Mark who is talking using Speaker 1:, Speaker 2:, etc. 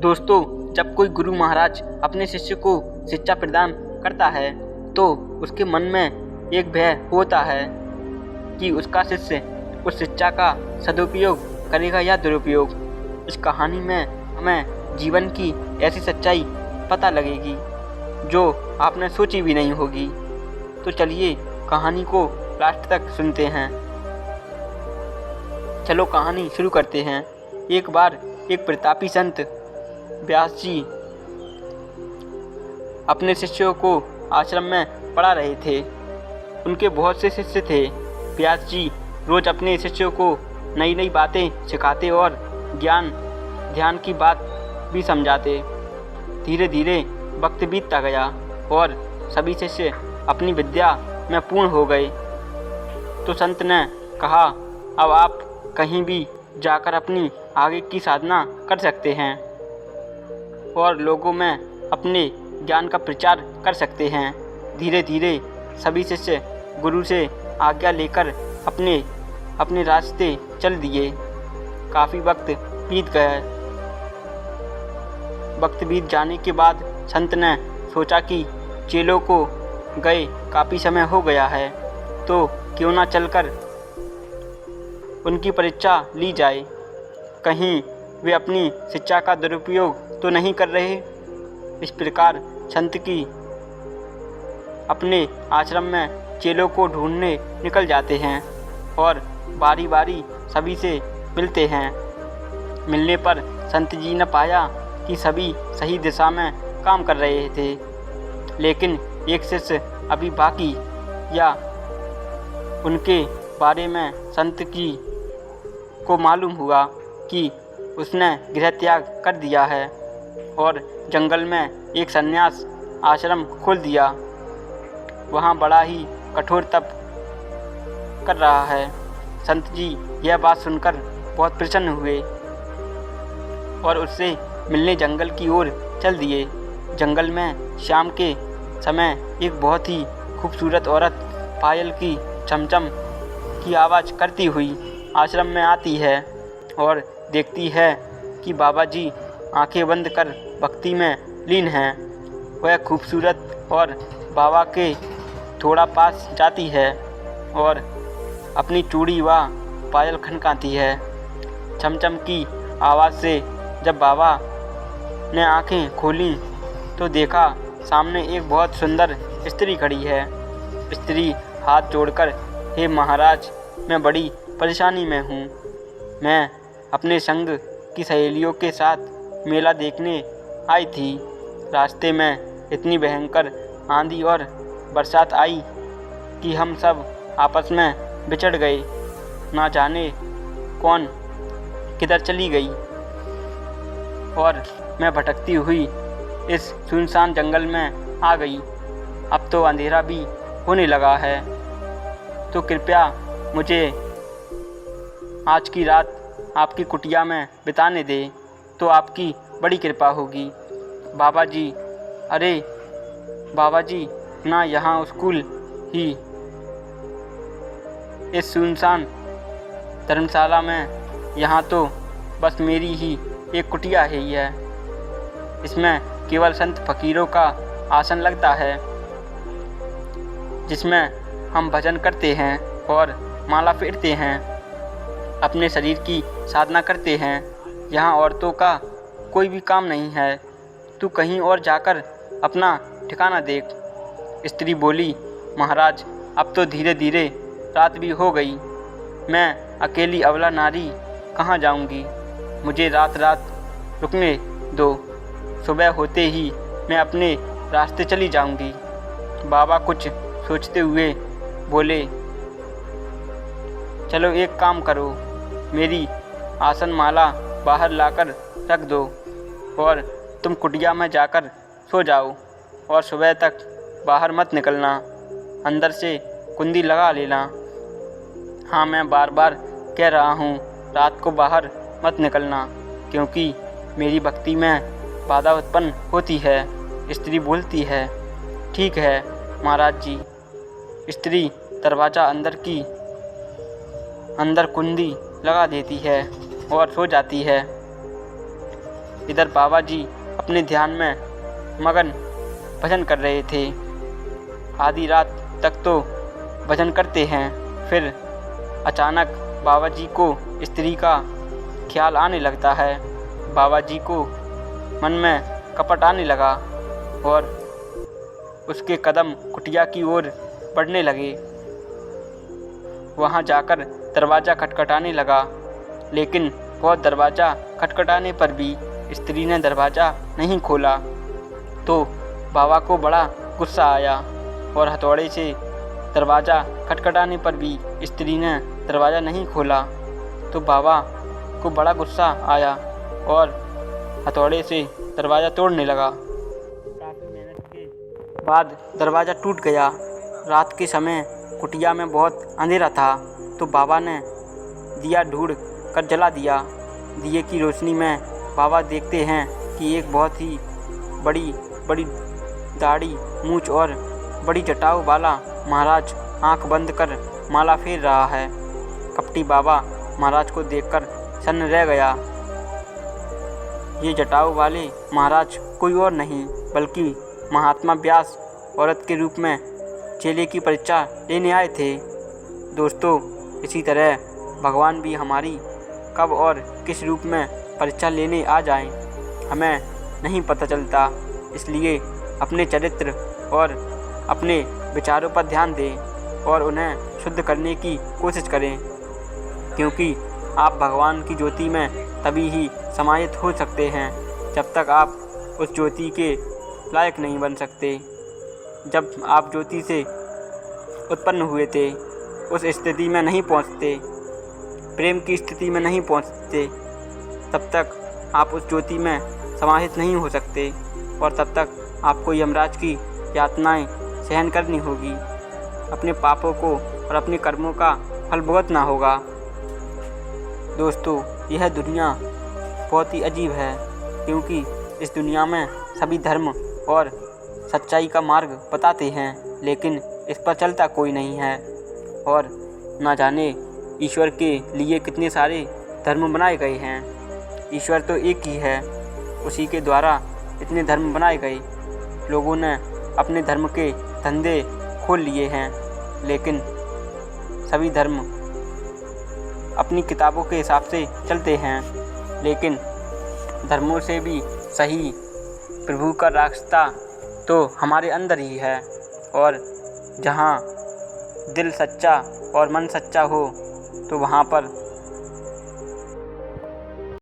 Speaker 1: दोस्तों, जब कोई गुरु महाराज अपने शिष्य को शिक्षा प्रदान करता है तो उसके मन में एक भय होता है कि उसका शिष्य उस शिक्षा का सदुपयोग करेगा या दुरुपयोग। इस कहानी में हमें जीवन की ऐसी सच्चाई पता लगेगी जो आपने सोची भी नहीं होगी। तो चलिए कहानी को लास्ट तक सुनते हैं। चलो कहानी शुरू करते हैं। एक बार एक प्रतापी संत व्यास जी अपने शिष्यों को आश्रम में पढ़ा रहे थे। उनके बहुत से शिष्य थे। व्यास जी रोज अपने शिष्यों को नई नई बातें सिखाते और ज्ञान ध्यान की बात भी समझाते। धीरे धीरे वक्त बीतता गया और सभी शिष्य अपनी विद्या में पूर्ण हो गए। तो संत ने कहा, अब आप कहीं भी जाकर अपनी आगे की साधना कर सकते हैं और लोगों में अपने ज्ञान का प्रचार कर सकते हैं। धीरे धीरे सभी शिष्य गुरु से आज्ञा लेकर अपने अपने रास्ते चल दिए। काफ़ी वक्त बीत गया। वक्त बीत जाने के बाद संत ने सोचा कि चेलों को गए काफ़ी समय हो गया है, तो क्यों ना चलकर उनकी परीक्षा ली जाए। कहीं वे अपनी शिक्षा का दुरुपयोग तो नहीं कर रहे। इस प्रकार संत की अपने आश्रम में चेलों को ढूंढने निकल जाते हैं और बारी बारी सभी से मिलते हैं। मिलने पर संत जी ने पाया कि सभी सही दिशा में काम कर रहे थे, लेकिन एक शिष्य अभी बाकी या उनके बारे में संत की को मालूम हुआ कि उसने गृह त्याग कर दिया है और जंगल में एक संन्यास आश्रम खोल दिया। वहाँ बड़ा ही कठोर तप कर रहा है। संत जी यह बात सुनकर बहुत प्रसन्न हुए और उससे मिलने जंगल की ओर चल दिए। जंगल में शाम के समय एक बहुत ही खूबसूरत औरत पायल की चमचम की आवाज़ करती हुई आश्रम में आती है और देखती है कि बाबा जी आंखें बंद कर भक्ति में लीन हैं। वह खूबसूरत और बाबा के थोड़ा पास जाती है और अपनी चूड़ी व पायल खनकाती है। चमचम की आवाज़ से जब बाबा ने आंखें खोलीं तो देखा सामने एक बहुत सुंदर स्त्री खड़ी है। स्त्री हाथ जोड़कर, हे महाराज, मैं बड़ी परेशानी में हूँ। मैं अपने संग की सहेलियों के साथ मेला देखने आई थी। रास्ते में इतनी भयंकर आंधी और बरसात आई कि हम सब आपस में बिछड़ गए। ना जाने कौन किधर चली गई और मैं भटकती हुई इस सुनसान जंगल में आ गई। अब तो अंधेरा भी होने लगा है, तो कृपया मुझे आज की रात आपकी कुटिया में बिताने दे तो आपकी बड़ी कृपा होगी। बाबा जी, अरे बाबा जी, ना यहाँ स्कूल ही इस सुनसान धर्मशाला में, यहाँ तो बस मेरी ही एक कुटिया है। ही है, इसमें केवल संत फकीरों का आसन लगता है जिसमें हम भजन करते हैं और माला फेरते हैं, अपने शरीर की साधना करते हैं। यहाँ औरतों का कोई भी काम नहीं है। तू कहीं और जाकर अपना ठिकाना देख। स्त्री बोली, महाराज, अब तो धीरे धीरे रात भी हो गई। मैं अकेली अबला नारी कहाँ जाऊँगी। मुझे रात रात रुकने दो। सुबह होते ही मैं अपने रास्ते चली जाऊँगी। बाबा कुछ सोचते हुए बोले, चलो एक काम करो, मेरी आसन माला बाहर लाकर रख दो और तुम कुटिया में जाकर सो जाओ और सुबह तक बाहर मत निकलना। अंदर से कुंडी लगा लेना। हाँ, मैं बार बार कह रहा हूँ, रात को बाहर मत निकलना, क्योंकि मेरी भक्ति में बाधा उत्पन्न होती है। स्त्री बोलती है, ठीक है महाराज जी। स्त्री दरवाज़ा अंदर कुंडी लगा देती है और सो जाती है। इधर बाबा जी अपने ध्यान में मगन भजन कर रहे थे। आधी रात तक तो भजन करते हैं। फिर अचानक बाबा जी को स्त्री का ख्याल आने लगता है। बाबा जी को मन में कपट आने लगा और उसके कदम कुटिया की ओर बढ़ने लगे। वहां जाकर दरवाज़ा खटखटाने लगा, लेकिन बहुत दरवाज़ा खटखटाने पर भी स्त्री ने दरवाज़ा नहीं खोला। तो बाबा को बड़ा गुस्सा आया और हथौड़े से दरवाज़ा खटखटाने पर भी स्त्री ने दरवाज़ा नहीं खोला। तो बाबा को बड़ा गुस्सा आया और हथौड़े से दरवाज़ा तोड़ने लगा। काफ़ी मेहनत के बाद दरवाज़ा टूट गया। रात के समय कुटिया में बहुत अंधेरा था, तो बाबा ने दिया ढूंढ कर जला दिया। दिए की रोशनी में बाबा देखते हैं कि एक बहुत ही बड़ी बड़ी दाढ़ी, मूंछ और बड़ी जटाऊ वाला महाराज आंख बंद कर माला फेर रहा है। कपटी बाबा महाराज को देखकर सन्न रह गया। ये जटाऊ वाले महाराज कोई और नहीं बल्कि महात्मा व्यास औरत के रूप में चेले की परीक्षा लेने आए थे। दोस्तों, इसी तरह भगवान भी हमारी कब और किस रूप में परीक्षा लेने आ जाएं, हमें नहीं पता चलता। इसलिए अपने चरित्र और अपने विचारों पर ध्यान दें और उन्हें शुद्ध करने की कोशिश करें, क्योंकि आप भगवान की ज्योति में तभी ही समाहित हो सकते हैं जब तक आप उस ज्योति के लायक नहीं बन सकते। जब आप ज्योति से उत्पन्न हुए थे उस स्थिति में नहीं पहुंचते, प्रेम की स्थिति में नहीं पहुंचते, तब तक आप उस ज्योति में समाहित नहीं हो सकते और तब तक आपको यमराज की यातनाएं सहन करनी होगी। अपने पापों को और अपने कर्मों का फल भुगतना होगा। दोस्तों, यह दुनिया बहुत ही अजीब है, क्योंकि इस दुनिया में सभी धर्म और सच्चाई का मार्ग बताते हैं, लेकिन इस पर चलता कोई नहीं है। और ना जाने ईश्वर के लिए कितने सारे धर्म बनाए गए हैं। ईश्वर तो एक ही है, उसी के द्वारा इतने धर्म बनाए गए। लोगों ने अपने धर्म के धंधे खोल लिए हैं, लेकिन सभी धर्म अपनी किताबों के हिसाब से चलते हैं, लेकिन धर्मों से भी सही प्रभु का रास्ता तो हमारे अंदर ही है। और जहाँ दिल सच्चा और मन सच्चा हो तो वहाँ पर